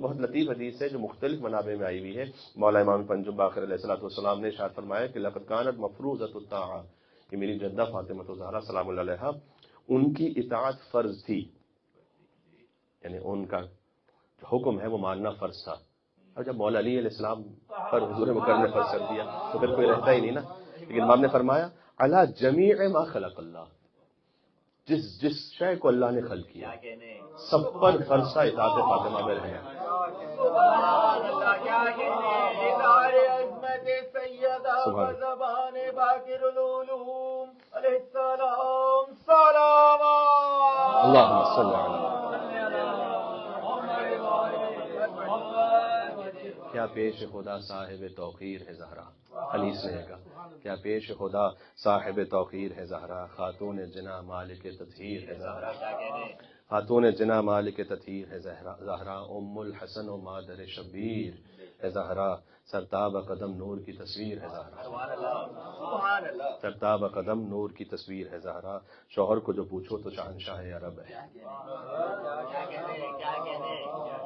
بہت لطیف حدیث ہے جو مختلف منابع میں آئی ہوئی ہے. مولا امام پنجم باقر علیہ الصلوۃ والسلام نے ارشاد فرمایا کہ لقد كانت مفروضۃ الطاعہ، کہ میری جدہ فاطمہ الزہرا سلام اللہ علیہا، ان کی اطاعت فرض تھی، یعنی ان کا جو حکم ہے وہ ماننا فرض تھا. اور جب مولا علی علیہ السلام پر حضور مکرم نے فرض کر دیا تو پھر کوئی رہتا ہی نہیں نا. لیکن امام نے فرمایا علی جمیع ما خلق اللہ، جس شے کو اللہ نے خلق کیا سب پر فرض تھا اطاعت فاطمہ میں رہنا. سبحان اللہ، کیا کہنے اظہار عظمت سیدہ زبان باقر العلوم علیہ السلام صلوات. اللہم صلی علی. کیا پیش خدا صاحب توقیر ہے زہرا، حدیث نے کہا کیا پیش خدا صاحب توقیر ہے زہرا، خاتون جنا مالک تطہیر ہے زہرا، خاتون جنا مالک تطہیر ہے زہرا، ام الحسن و مادر شبیر ہے زہرا، سرتاب قدم نور کی تصویر ہے زہرا، سرتاب قدم نور کی تصویر ہے زہرا. شوہر کو جو پوچھو تو شہنشاہ عرب ہے.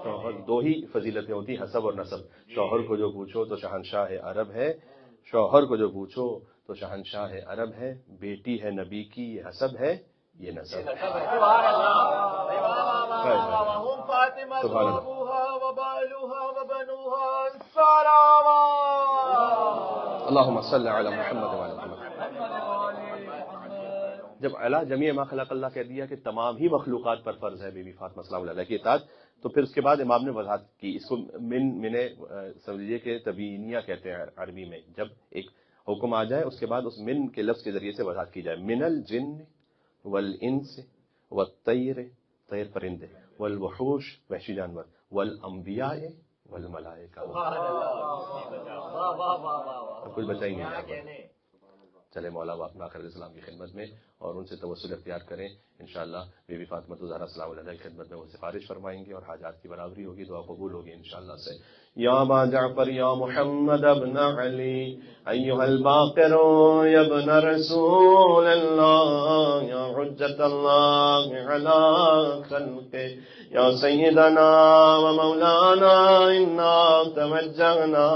شوہر دو ہی فضیلتیں ہوتی، حسب اور نسب. شوہر کو جو پوچھو تو شہنشاہ عرب ہے، شوہر کو جو پوچھو تو شہنشاہ عرب ہے. بیٹی ہے نبی کی یہ حسب ہے یہ نسب. اللہم صلی علی محمد وعلی محمد. جب علی جمیع ما خلق اللہ کہہ دیا کہ تمام ہی مخلوقات پر فرض ہے بی بی فاطمہ سلام اللہ علیہ کی اطاعت، تو پھر اس کے بعد امام نے وضاحت کی. اس کو من سمجھیے کہ تبیینیہ کہتے ہیں عربی میں. جب ایک حکم آ جائے اس کے بعد اس من کے لفظ کے ذریعے سے وضاحت کی جائے. من الجن والانس والطیر، طیر پرندے، والوحوش وحشی جانور، والانبیاء والملائکہ. کچھ بچا ہی نہیں. چلے مولا باقر علیہ السلام کی خدمت میں اور ان سے توسل اختیار کریں. انشاءاللہ بی بی فاطمہ الزہرا سلام اللہ علیہ کی خدمت میں وہ سفارش فرمائیں گے اور حاجات کی برابری ہوگی، دعا قبول ہوگی انشاءاللہ سے. یا ابا جعفر یا محمد ابن علی ایھا الباقر یا ابن رسول اللہ یا حجت اللہ علی خلقہ یا سیدنا و مولانا انا توجہنا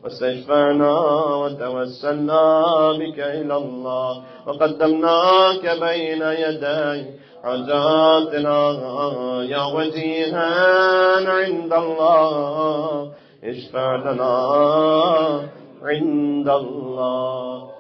واستشفعنا وتوسلنا بك إلى الله وقدمناك بين يدي حاجاتنا يا وجيها عند الله اشفع لنا عند الله.